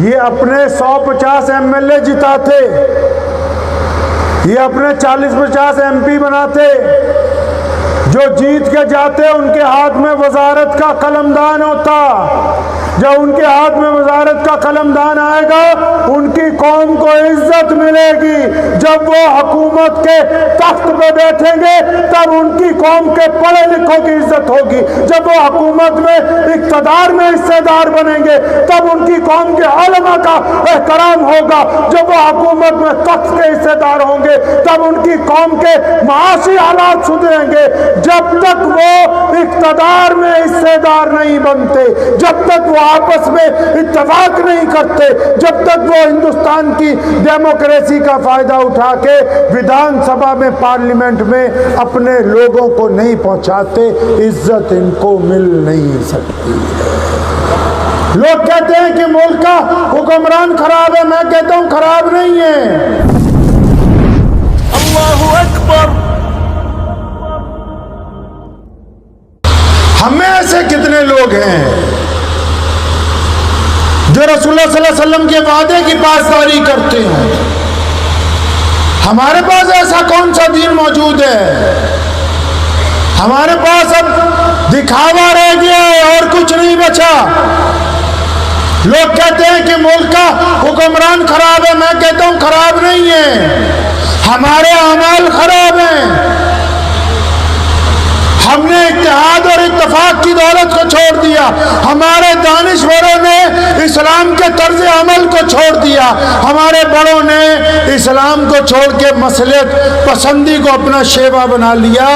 یہ اپنے 150 MLA جتاتے، یہ اپنے 40-50 MP بناتے، جو جیت کے جاتے ان کے ہاتھ میں وزارت کا قلمدان ہوتا۔ جب ان کے ہاتھ میں وزارت کا قلمدان آئے گا ان کی قوم کو عزت ملے گی۔ جب وہ حکومت کے تخت پہ بیٹھیں گے تب ان کی قوم کے پڑھے لکھوں کی عزت ہوگی۔ جب وہ حکومت میں اقتدار میں حصے دار بنیں گے تب ان کی قوم کے علماء کا احترام ہوگا۔ جب وہ حکومت میں تخت کے حصے دار ہوں گے تب ان کی قوم کے معاشی حالات سدھریں گے۔ جب تک وہ اقتدار میں حصے دار نہیں بنتے، جب تک وہ آپس میں اتفاق نہیں کرتے، جب تک وہ ہندوستان کی ڈیموکریسی کا فائدہ اٹھا کے ویدھان سبھا میں پارلیمنٹ میں اپنے لوگوں کو نہیں پہنچاتے، عزت ان کو مل نہیں سکتی ہے۔ لوگ کہتے ہیں کہ ملک کا حکمران خراب ہے، میں کہتا ہوں خراب نہیں ہے۔ اللہ اکبر۔ ہمیں ایسے کتنے لوگ ہیں جو رسول اللہ صلی اللہ علیہ وسلم کے وعدے کی پاسداری کرتے ہیں؟ ہمارے پاس ایسا کون سا دین موجود ہے؟ ہمارے پاس اب دکھاوا رہ گیا ہے اور کچھ نہیں بچا۔ لوگ کہتے ہیں کہ ملک کا حکمران خراب ہے، میں کہتا ہوں خراب نہیں ہے، ہمارے اعمال خراب ہیں۔ ہم نے اتحاد اور اتفاق کی دولت کو چھوڑ دیا، ہمارے دانشوروں نے اسلام کے طرز عمل کو چھوڑ دیا، ہمارے بڑوں نے اسلام کو چھوڑ کے مصلحت پسندی کو اپنا شیوا بنا لیا۔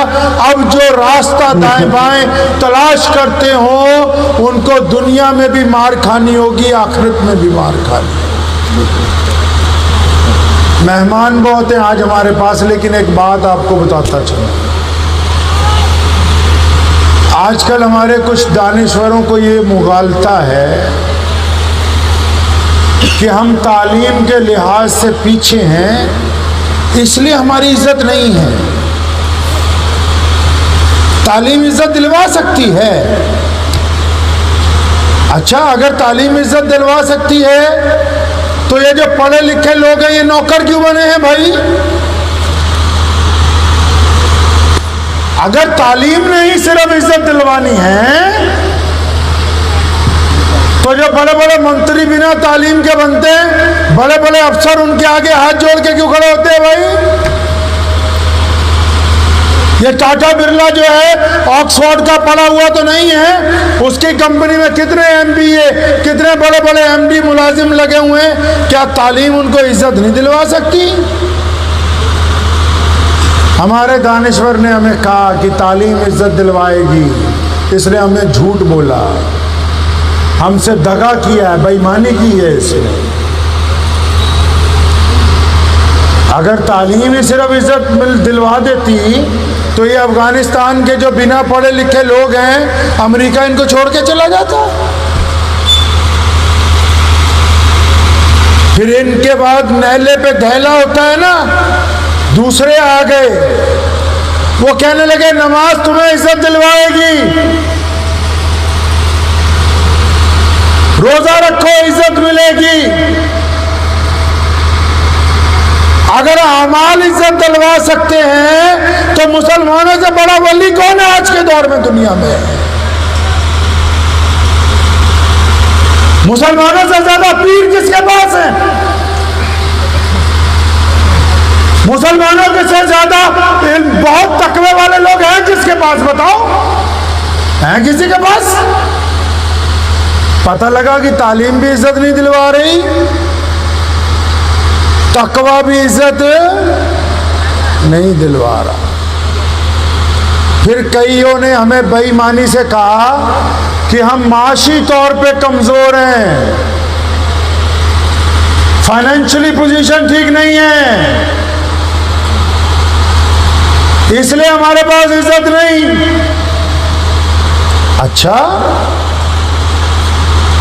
اب جو راستہ دائیں بائیں تلاش کرتے ہوں ان کو دنیا میں بھی مار کھانی ہوگی، آخرت میں بھی مار کھانی۔ مہمان بہت ہیں آج ہمارے پاس، لیکن ایک بات آپ کو بتاتا چلوں۔ آج کل ہمارے کچھ دانشوروں کو یہ مغالطہ ہے کہ ہم تعلیم کے لحاظ سے پیچھے ہیں، اس لیے ہماری عزت نہیں ہے۔ تعلیم عزت دلوا سکتی ہے، اچھا اگر تعلیم عزت دلوا سکتی ہے تو یہ جو پڑھے لکھے لوگ ہیں یہ نوکر کیوں بنے ہیں بھائی؟ اگر تعلیم نے ہی صرف عزت دلوانی ہے تو جو بڑے بڑے منتری بنا تعلیم کے بنتے ہیں، بڑے بڑے افسر ان کے آگے ہاتھ جوڑ کے کیوں کھڑے ہوتے ہیں بھائی؟ یہ ٹاٹا برلا جو ہے آکسفورڈ کا پڑھا ہوا تو نہیں ہے، اس کی کمپنی میں کتنے MBA کتنے بڑے بڑے MD ملازم لگے ہوئے ہیں، کیا تعلیم ان کو عزت نہیں دلوا سکتی؟ ہمارے دانشور نے ہمیں کہا کہ تعلیم عزت دلوائے گی، اس نے ہمیں جھوٹ بولا، ہم سے دغا کیا ہے، بے ایمانی کی ہے اس نے۔ اگر تعلیم ہی صرف عزت دلوا دیتی تو یہ افغانستان کے جو بنا پڑھے لکھے لوگ ہیں امریکہ ان کو چھوڑ کے چلا جاتا۔ پھر ان کے بعد نیلے پہ دھیلا ہوتا ہے نا، دوسرے آ گئے، وہ کہنے لگے نماز تمہیں عزت دلوائے گی، روزہ رکھو عزت ملے گی۔ اگر اعمال عزت دلوا سکتے ہیں تو مسلمانوں سے بڑا ولی کون ہے آج کے دور میں دنیا میں؟ مسلمانوں سے زیادہ پیر کس کے پاس ہیں؟ مسلمانوں کے سے زیادہ بہت تقوی والے لوگ ہیں جس کے پاس؟ بتاؤ، ہیں کسی کے پاس؟ پتہ لگا کہ تعلیم بھی عزت نہیں دلوا رہی، تقوی بھی عزت نہیں دلوا رہا۔ پھر کئیوں نے ہمیں بے ایمانی سے کہا کہ ہم معاشی طور پہ کمزور ہیں، فائنینشلی پوزیشن ٹھیک نہیں ہے، اس لیے ہمارے پاس عزت نہیں۔ اچھا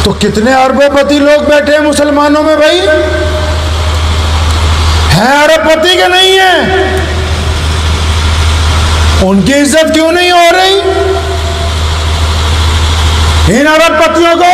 تو کتنے اربوں پتی لوگ بیٹھے ہیں مسلمانوں میں بھائی؟ ہیں ارب پتی کے نہیں ہیں؟ ان کی عزت کیوں نہیں ہو رہی؟ ان ارب پتیوں کو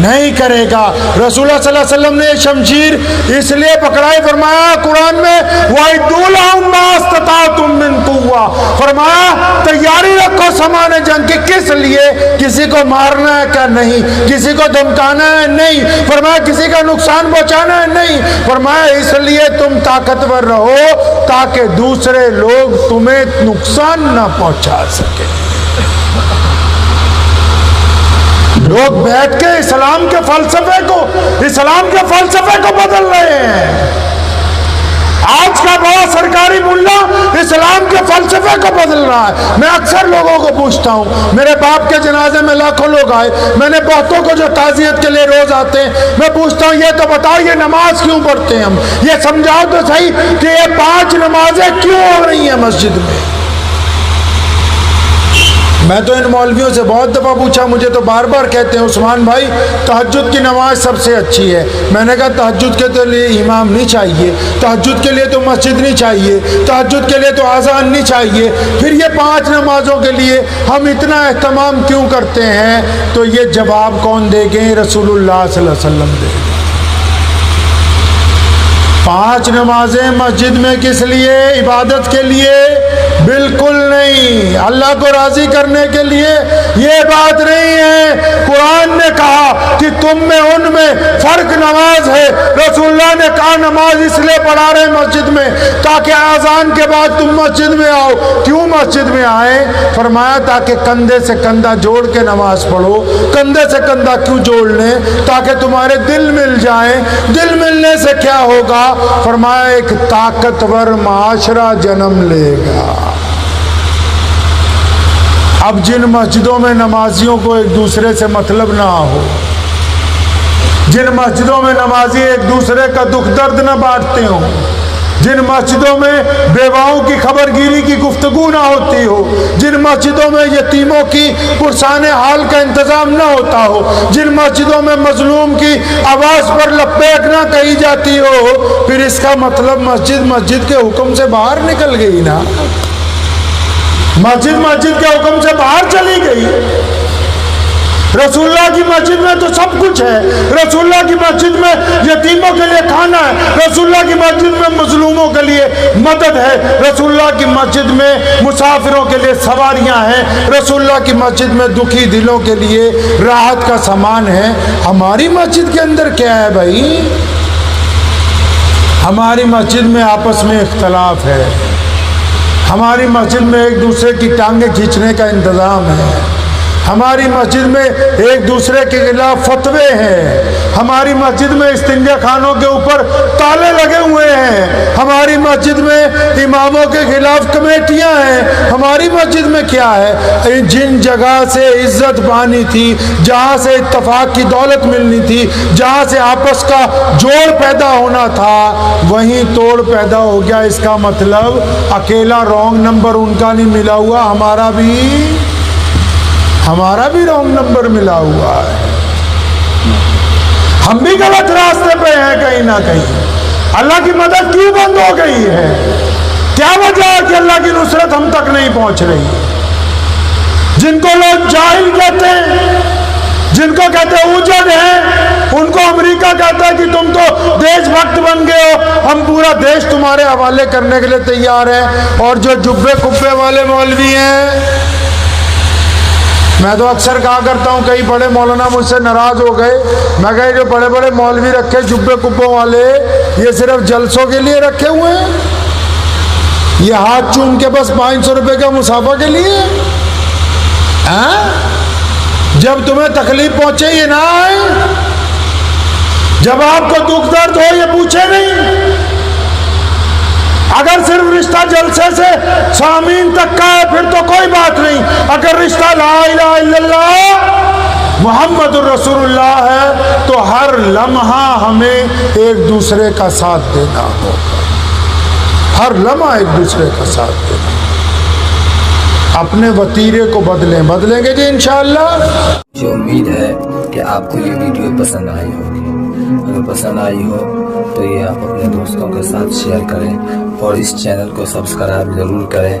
نہیں کرے گا۔ رسول اللہ صلی اللہ علیہ وسلم نے شمشیر اس لیے پکڑائی، فرمایا قرآن میں وَإِدُّوا لَهُم مَّا اسْتَطَعْتُم مِّن قُوَّةٍ، فرمایا تیاری رکھو سامان جنگ کی، کس لیے؟ کسی کو مارنا ہے کیا؟ نہیں۔ کسی کو دھمکانا ہے؟ نہیں۔ فرمایا کسی کا نقصان پہنچانا ہے؟ نہیں۔ فرمایا اس لیے تم طاقتور رہو تاکہ دوسرے لوگ تمہیں نقصان نہ پہنچا سکے۔ لوگ بیٹھ کے اسلام کے فلسفے کو بدل رہے ہیں۔ آج کا بڑا سرکاری ملا اسلام کے فلسفے کو بدل رہا ہے۔ میں اکثر لوگوں کو پوچھتا ہوں، میرے باپ کے جنازے میں لاکھوں لوگ آئے، میں نے بہتوں کو جو تعزیت کے لیے روز آتے ہیں، میں پوچھتا ہوں یہ تو بتاؤ یہ نماز کیوں پڑھتے ہیں ہم؟ یہ سمجھاؤ تو صحیح کہ یہ 5 نمازیں کیوں ہو رہی ہیں مسجد میں؟ میں تو ان مولویوں سے بہت دفعہ پوچھا، مجھے تو بار بار کہتے ہیں عثمان بھائی تہجد کی نماز سب سے اچھی ہے۔ میں نے کہا تہجد کے لیے امام نہیں چاہیے، تہجد کے لیے تو مسجد نہیں چاہیے، تہجد کے لیے تو اذان نہیں چاہیے، پھر یہ 5 نمازوں کے لیے ہم اتنا اہتمام کیوں کرتے ہیں؟ تو یہ جواب کون دے گے؟ رسول اللہ صلی اللہ علیہ وسلم دے گے۔ 5 نمازیں مسجد میں کس لیے؟ عبادت کے لیے؟ بالکل نہیں۔ اللہ کو راضی کرنے کے لیے یہ بات نہیں ہے۔ قرآن نے کہا کہ تم میں ان میں فرق نماز ہے۔ رسول اللہ نے کہا نماز اس لیے پڑھا رہے مسجد میں تاکہ اذان کے بعد تم مسجد میں آؤ۔ کیوں مسجد میں آئے؟ فرمایا تاکہ کندھے سے کندھا جوڑ کے نماز پڑھو۔ کندھے سے کندھا کیوں جوڑ لیں؟ تاکہ تمہارے دل مل جائیں۔ دل ملنے سے کیا ہوگا؟ فرمایا ایک طاقتور معاشرہ جنم لے گا۔ اب جن مسجدوں میں نمازیوں کو ایک دوسرے سے مطلب نہ ہو، جن مسجدوں میں نمازی ایک دوسرے کا دکھ درد نہ بانٹتے ہوں، جن مسجدوں میں بیواؤں کی خبر گیری کی گفتگو نہ ہوتی ہو، جن مسجدوں میں یتیموں کی پرسان حال کا انتظام نہ ہوتا ہو، جن مسجدوں میں مظلوم کی آواز پر لبیک نہ کہی جاتی ہو، پھر اس کا مطلب مسجد کے حکم سے باہر نکل گئی نا۔ مسجد کے حکم سے باہر چلی گئی۔ رسول اللہ کی مسجد میں تو سب کچھ ہے۔ رسول اللہ کی مسجد میں یتیموں کے لیے کھانا ہے، رسول اللہ کی مسجد میں مظلوموں کے لیے مدد ہے، رسول اللہ کی مسجد میں مسافروں کے لیے سواریاں ہیں، رسول اللہ کی مسجد میں دکھی دلوں کے لیے راحت کا سامان ہے۔ ہماری مسجد کے اندر کیا ہے بھائی؟ ہماری مسجد میں آپس میں اختلاف ہے، ہماری مسجد میں ایک دوسرے کی ٹانگیں کھینچنے کا انتظام ہے، ہماری مسجد میں ایک دوسرے کے خلاف فتوے ہیں، ہماری مسجد میں استنجا خانوں کے اوپر تالے لگے ہوئے ہیں، ہماری مسجد میں اماموں کے خلاف کمیٹیاں ہیں۔ ہماری مسجد میں کیا ہے؟ جن جگہ سے عزت پانی تھی، جہاں سے اتفاق کی دولت ملنی تھی، جہاں سے آپس کا جوڑ پیدا ہونا تھا، وہیں توڑ پیدا ہو گیا۔ اس کا مطلب اکیلا رونگ نمبر ان کا نہیں ملا ہوا، ہمارا بھی رونگ نمبر ملا ہوا ہے۔ ہم بھی غلط راستے پہ ہیں کہیں نہ کہیں۔ اللہ کی مدد کیوں بند ہو گئی ہے؟ کیا وجہ ہے کہ اللہ کی نصرت ہم تک نہیں پہنچ رہی؟ جن کو لوگ جاہل کہتے ہیں، جن کو کہتے ہیں اوجھل ہیں، ان کو امریکہ کہتا ہے کہ تم تو دیش بھکت بن گئے ہو، ہم پورا دیش تمہارے حوالے کرنے کے لیے تیار ہیں۔ اور جو جبے کبے والے مولوی ہیں، میں تو اکثر کہا کرتا ہوں، کئی بڑے مولانا مجھ سے ناراض ہو گئے، میں کہا جو بڑے بڑے مولوی رکھے جبے کبوں والے، یہ صرف جلسوں کے لیے رکھے ہوئے ہیں؟ یہ ہاتھ چوم کے بس 500 روپے کا مسافہ کے لیے؟ جب تمہیں تکلیف پہنچے یہ نہ آئے، جب آپ کو دکھ درد ہو یہ پوچھے نہیں۔ اگر صرف رشتہ جلسے سے سامعین تک کا ہے پھر تو کوئی بات نہیں، اگر رشتہ لا الہ الا اللہ محمد الرسول اللہ ہے تو ہر لمحہ ہمیں ایک دوسرے کا ساتھ دینا ہوگا، ہر لمحہ ایک دوسرے کا ساتھ دینا۔ اپنے وتیرے کو بدلیں گے جی انشاءاللہ۔ مجھے امید ہے کہ آپ کو یہ ویڈیو پسند آئی ہوگی۔ اگر پسند آئی ہو تو یہ آپ اپنے دوستوں کے ساتھ شیئر کریں اور اس چینل کو سبسکرائب ضرور کریں۔